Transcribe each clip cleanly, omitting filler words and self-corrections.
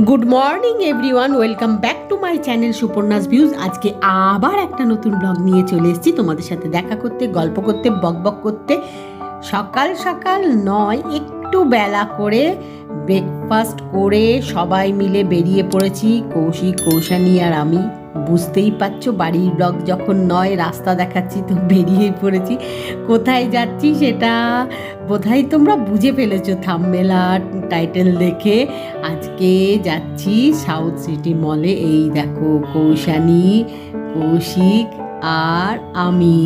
Good morning everyone, welcome back to my channel Suparna's views. আজকে আবার একটা নতুন ব্লগ নিয়ে চলে এসেছি তোমাদের সাথে দেখা করতে, গল্প করতে, বকবক করতে। সকাল সকাল নয়, একটু বেলা করে ব্রেকফাস্ট করে সবাই মিলে বেরিয়ে পড়েছি, কৌশিক, কৌশানী আর আমি। বুঝতেই পারছো, বাড়ির ব্লগ যখন নয়, রাস্তা দেখাচ্ছি তো বেরিয়ে পড়েছি। কোথায় যাচ্ছি সেটা বোধহয় তোমরা বুঝে ফেলেছো থাম্বনেল আর টাইটেল দেখে। আজকে যাচ্ছি সাউথ সিটি মলে। এই দেখো, কৌশানী, কৌশিক আর আমি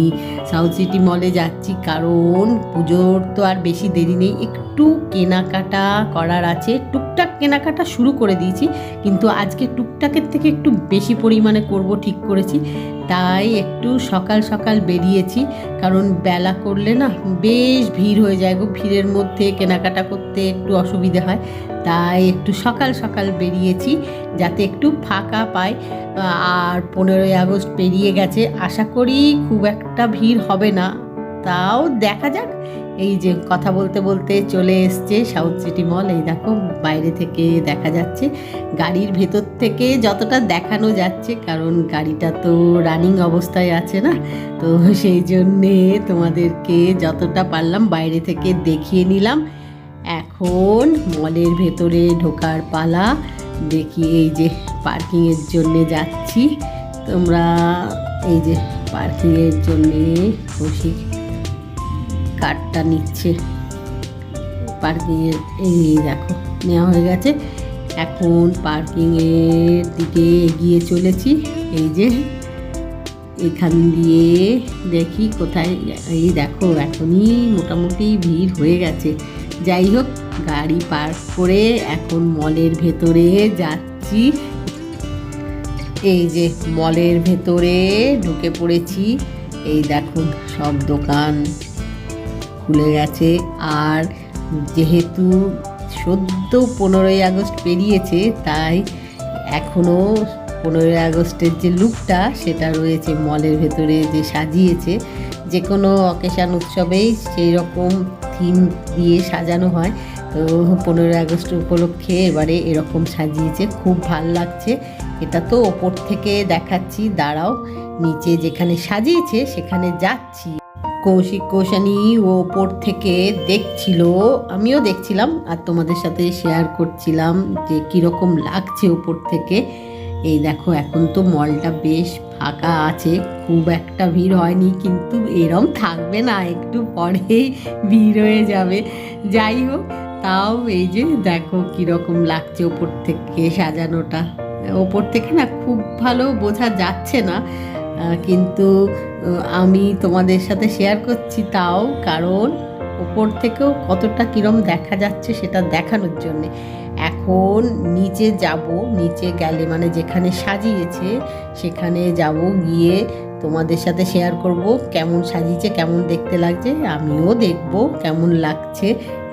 সাউথ সিটি মলে যাচ্ছি, কারণ পুজোর তো আর বেশি দেরি নেই। একটু কেনাকাটা করার আছে, টুকটাক কেনাকাটা শুরু করে দিয়েছি, কিন্তু আজকে টুকটাকের থেকে একটু বেশি পরিমাণে করব ঠিক করেছি। তাই একটু সকাল সকাল বেরিয়েছি, কারণ বেলা করলে না বেশ ভিড় হয়ে যায় গো। ভিড়ের মধ্যে কেনাকাটা করতে একটু অসুবিধে হয়, তাই একটু সকাল সকাল বেরিয়েছি যাতে একটু ফাঁকা পাই। আর 15ই আগস্ট পেরিয়ে গেছে, আশা করি খুব একটা ভিড় হবে না, তাও দেখা যাক। এই যে কথা বলতে বলতে চলে এসছে সাউথ সিটি মল। এই দেখো, বাইরে থেকে দেখা যাচ্ছে, গাড়ির ভেতর থেকে যতটা দেখানো যাচ্ছে, কারণ গাড়িটা তো রানিং অবস্থায় আছে না, তো সেই জন্যে তোমাদেরকে যতটা পারলাম বাইরে থেকে দেখিয়ে নিলাম। এখন মলের ভেতরে ঢোকার পালা। দেখি, এই যে পার্কিংয়ের জন্যে যাচ্ছি। তোমরা এই যে পার্কিংয়ের জন্যে কৌশিক কার্ডটা নিচ্ছে পার্কিংয়ের। এই দেখো, নেওয়া হয়ে গেছে। এখন পার্কিংয়ের দিকে এগিয়ে চলেছি। এই যে এখান দিয়ে দেখি কোথায়। এই দেখো, এখনই মোটামুটি ভিড় হয়ে গেছে। যাই হোক, গাড়ি পার্ক করে এখন মলের ভেতরে যাচ্ছি। এই যে মলের ভেতরে ঢুকে পড়েছি। এই দেখুন, সব দোকান খুলে গেছে। আর যেহেতু সদ্য 15ই আগস্ট পেরিয়েছে, তাই এখনও 15ই আগস্টের যে লুকটা সেটা রয়েছে মলের ভেতরে, যে সাজিয়েছে। যে কোনো অকেশান উৎসবেই সেই রকম থিম দিয়ে সাজানো হয়, তো 15ই আগস্ট উপলক্ষে এবারে এরকম সাজিয়েছে, খুব ভাল লাগছে। এটা তো ওপর থেকে দেখাচ্ছি, দাঁড়াও, নিচে যেখানে সাজিয়েছে সেখানে যাচ্ছি। কৌশিক, কৌশানী ওপর থেকে দেখছিল, আমিও দেখছিলাম আর তোমাদের সাথে শেয়ার করছিলাম যে কীরকম লাগছে ওপর থেকে। এই দেখো, এখন তো মলটা বেশ ফাঁকা আছে, খুব একটা ভিড় হয়নি, কিন্তু এরম থাকবে না, একটু পরেই ভিড় হয়ে যাবে। যাই হোক, তাও এই যে দেখো কীরকম লাগছে ওপর থেকে সাজানোটা। ওপর থেকে না খুব ভালো বোঝা যাচ্ছে না, কিন্তু আমি তোমাদের সাথে শেয়ার করছি তাও, কারণ ওপর থেকেও কতটা কীরম দেখা যাচ্ছে সেটা দেখানোর জন্যে। এখন নিচে যাব, নিচে গেলে মানে যেখানে সাজিয়েছে সেখানে যাব, গিয়ে তোমাদের সাথে শেয়ার করব কেমন সাজিয়েছে, কেমন দেখতে লাগছে, আমিও দেখব কেমন লাগছে।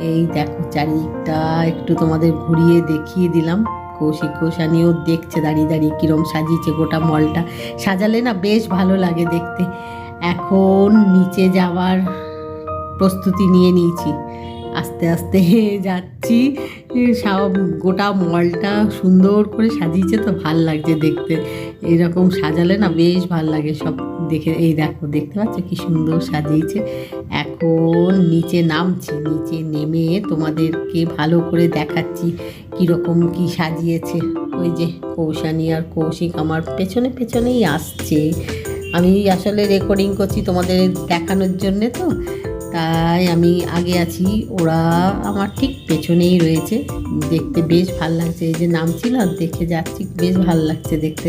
এই দেখো, চারিদিকটা একটু তোমাদের ঘুরিয়ে দেখিয়ে দিলাম। কৌশিক, কৌশানীও দেখছে দাঁড়িয়ে দাঁড়িয়ে কীরম সাজিয়েছে গোটা মলটা। সাজালে না বেশ ভালো লাগে দেখতে। এখন নিচে যাওয়ার প্রস্তুতি নিয়ে নিয়েছি, আস্তে আস্তে যাচ্ছি। সব গোটা মলটা সুন্দর করে সাজিয়েছে, তো ভাল লাগছে দেখতে। এরকম সাজালে না বেশ ভাল লাগে সব দেখে। এই দেখো, দেখতে পাচ্ছ কি সুন্দর সাজিয়েছে। এখন নিচে নামছি, নিচে নেমে তোমাদেরকে ভালো করে দেখাচ্ছি কীরকম কি সাজিয়েছে। ওই যে কৌশানী আর কৌশিক আমার পেছনে পেছনেই আসছে। আমি আসলে রেকর্ডিং করছি তোমাদের দেখানোর জন্যে, তো তাই আমি আগে আছি, ওরা আমার ঠিক পেছনেই রয়েছে। দেখতে বেশ ভাল লাগছে। এই যে নামছিলাম, দেখে যাচ্ছি, বেশ ভাল লাগছে দেখতে।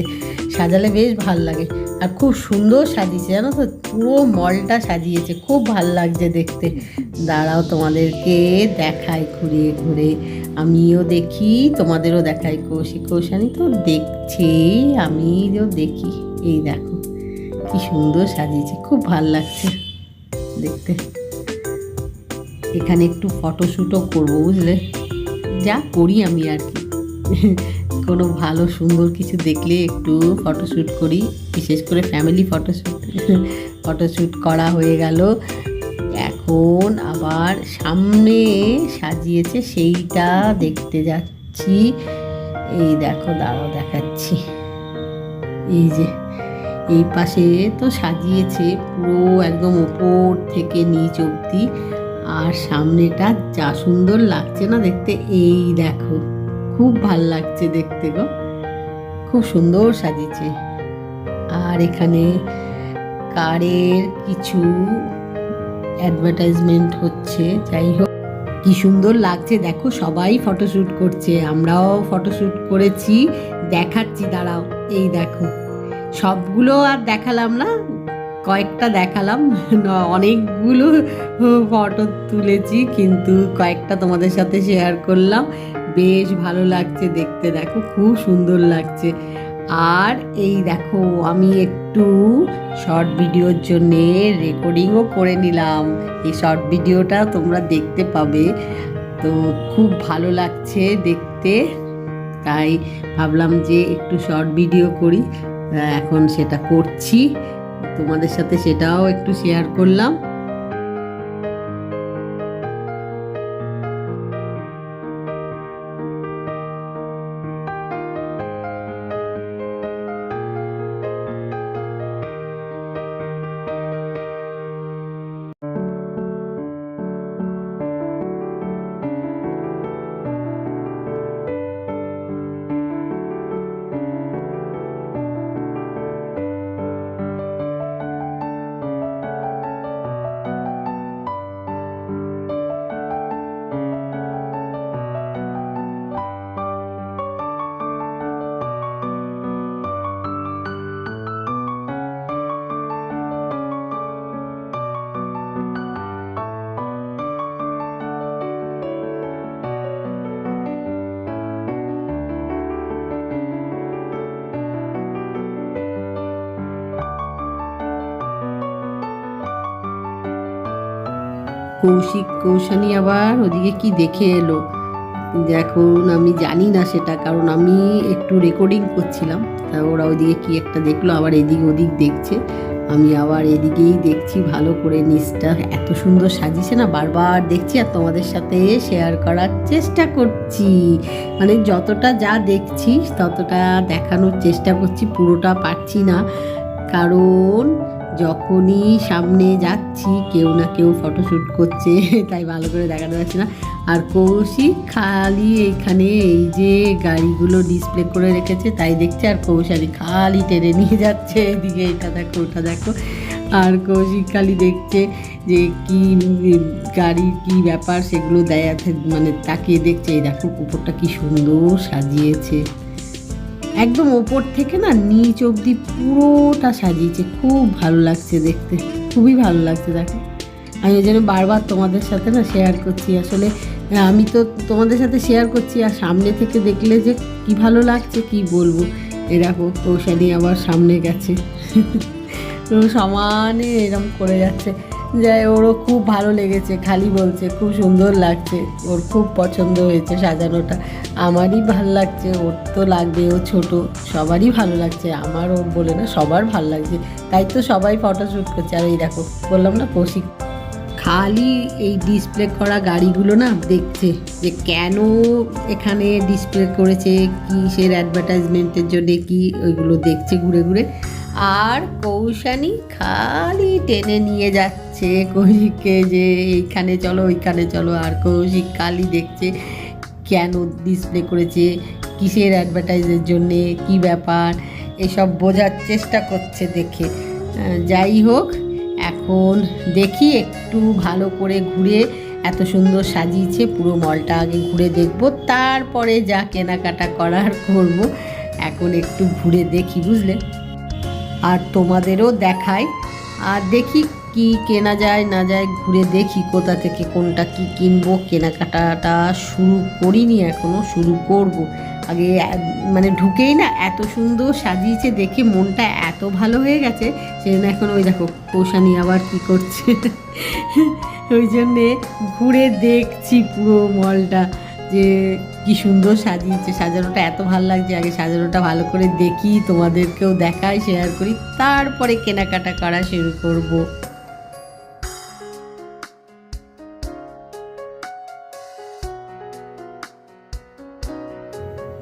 সাজালে বেশ ভাল লাগে, আর খুব সুন্দর সাজিয়েছে, জানো তো, পুরো মলটা সাজিয়েছে, খুব ভাল লাগছে দেখতে। দাঁড়াও, তোমাদেরকে দেখাই ঘুরে ঘুরে, আমিও দেখি, তোমাদেরও দেখাই। কৌশিক, কৌশানী তো দেখছে, আমিও দেখি। এই দেখো কি সুন্দর সাজিয়েছে, খুব ভাল লাগছে দেখতে। এখানে একটু ফটোশ্যুটও করবো, বুঝলে, যা করি আমি আর কি। কোনো ভালো সুন্দর কিছু দেখলে একটু ফটোশ্যুট করি, বিশেষ করে ফ্যামিলি ফটোশ্যুট করা হয়ে গেল। এখন আবার সামনে সাজিয়েছে সেইটা দেখতে যাচ্ছি। এই দেখো, দাঁড়াও দেখাচ্ছি। এই যে এই পাশে তো সাজিয়েছে পুরো একদম ওপর থেকে নিচ অবধি, আর সামনেটা যা সুন্দর লাগছে না দেখতে। এই দেখো, খুব ভাল লাগছে দেখতে গো, খুব সুন্দর সাজিয়েছে। আর এখানে কারের কিছু অ্যাডভার্টাইজমেন্ট হচ্ছে। যাই হোক, কি সুন্দর লাগছে দেখো, সবাই ফটোশ্যুট করছে, আমরাও ফটোশ্যুট করেছি, দেখাচ্ছি দাঁড়াও। এই দেখো, সবগুলো আর দেখালাম না, কয়েকটা দেখালাম, অনেকগুলো ফটো তুলেছি, কিন্তু কয়েকটা তোমাদের সাথে শেয়ার করলাম। বেশ ভালো লাগছে দেখতে, দেখো খুব সুন্দর লাগছে। আর এই দেখো, আমি একটু শর্ট ভিডিওর জন্যে রেকর্ডিংও করে নিলাম, এই শর্ট ভিডিওটা তোমরা দেখতে পাবে, তো খুব ভালো লাগছে দেখতে, তাই ভাবলাম যে একটু শর্ট ভিডিও করি। এখন সেটা করছি, তোমাদের সাথে সেটাও একটু শেয়ার করলাম। কৌশানী আবার ওদিকে কি দেখে এলো, এখন আমি জানি না সেটা, কারণ আমি একটু রেকর্ডিং করছিলাম, তা ওরা ওদিকে কি একটা দেখলো, আবার এদিক ওদিক দেখছে, আমি আবার এদিকেই দেখছি ভালো করে। নিচটা এত সুন্দর সাজিয়েছে না, বারবার দেখছি আর তোমাদের সাথে শেয়ার করার চেষ্টা করছি, মানে যতটা যা দেখছি ততটা দেখানোর চেষ্টা করছি, পুরোটা পারছি না, কারণ যখনই সামনে যাচ্ছি কেউ না কেউ ফটোশ্যুট করছে, তাই ভালো করে দেখাতে পারছি না। আর কৌশিক খালি এইখানে এই যে গাড়িগুলো ডিসপ্লে করে রেখেছে তাই দেখছে, আর কৌশালী খালি টেনে নিয়ে যাচ্ছে এদিকে, এটা দেখো ওটা দেখো, আর কৌশিক খালি দেখছে যে কি গাড়ির কি ব্যাপার সেগুলো দেয়, মানে তাকিয়ে দেখছে। এই দেখো উপরটা কি সুন্দর সাজিয়েছে, একদম ওপর থেকে না নিচ অবধি পুরোটা সাজিয়েছে, খুব ভালো লাগছে দেখতে, খুবই ভালো লাগছে দেখো। আমি ওই জন্য বারবার তোমাদের সাথে না শেয়ার করছি, আসলে আমি তো তোমাদের সাথে শেয়ার করছি, আর সামনে থেকে দেখলে যে কি ভালো লাগছে কি বলবো। এই দেখো কৌশানী আবার সামনে গেছে, তো সমানে এরম করে যাচ্ছে, যাই ওরও খুব ভালো লেগেছে, খালি বলছে খুব সুন্দর লাগছে, ওর খুব পছন্দ হয়েছে সাজানোটা। আমারই ভালো লাগছে, ওর তো লাগবে, ও ছোট, সবারই ভালো লাগছে, আমার ওর বলে না সবার ভালো লাগছে, তাই তো সবাই ফটোশ্যুট করছে। আর এই দেখো বললাম না কৌশিক খালি এই ডিসপ্লে করা গাড়িগুলো না দেখছে, যে কেন এখানে ডিসপ্লে করেছে, কিসের অ্যাডভার্টাইজমেন্টের জন্যে কি, ওইগুলো দেখছে ঘুরে ঘুরে। আর কৌশানী খালি টেনে নিয়ে যাচ্ছে কৌশিককে, যে এইখানে চলো ওইখানে চলো, আর কৌশিক খালি দেখছে কেন ডিসপ্লে করেছে, কিসের অ্যাডভার্টাইজের জন্যে, কি ব্যাপার, এসব বোঝার চেষ্টা করছে দেখে। যাই হোক, এখন দেখি একটু ভালো করে ঘুরে, এত সুন্দর সাজিয়েছে পুরো মলটা আগে ঘুরে দেখব, তারপরে যা কেনাকাটা করার করব। এখন একটু ঘুরে দেখি, বুঝলে, আর তোমাদেরও দেখাই, আর দেখি কি কেনা যায় না যায়, ঘুরে দেখি কোথা থেকে কোনটা কি কিনবো। কেনাকাটাটা শুরু করিনি এখনও, শুরু করব। আগে মানে ঢুকেই না এত সুন্দর সাজিয়েছে দেখে মনটা এত ভালো হয়ে গেছে, সেজন্য এখন ওই দেখো কৌশানী আবার কি করছে, ওই জন্যে ঘুরে দেখছি পুরো মলটা, যে কি সুন্দর সাজিয়েছে, সাজানোটা এত ভালো লাগছে, আগে সাজানোটা ভালো করে দেখি, তোমাদেরকেও দেখাই, শেয়ার করি, তারপরে কেনাকাটা করা শুরু করব।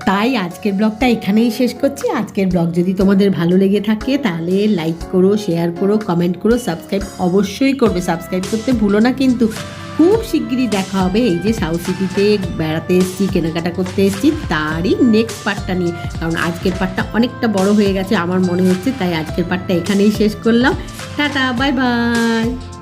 তাই আজকের ব্লগটা এখানেই শেষ করছি। আজকের ব্লগ যদি তোমাদের ভালো লেগে থাকে তাহলে লাইক করো, শেয়ার করো, কমেন্ট করো, সাবস্ক্রাইব অবশ্যই করবে। সাবস্ক্রাইব করতে ভুলো না কিন্তু। খুব শিগগিরই দেখা হবে এই যে সাউথ সিটিতে বেড়াতে এসেছি, কেনাকাটা করতে এসেছি, তারই নেক্সট পার্টটা নিয়ে। কারণ আজকের পার্টটা অনেকটা বড় হয়ে গেছে আমার মনে হচ্ছে, তাই আজকের পার্টটা এখানেই শেষ করলাম। Tata, bye bye.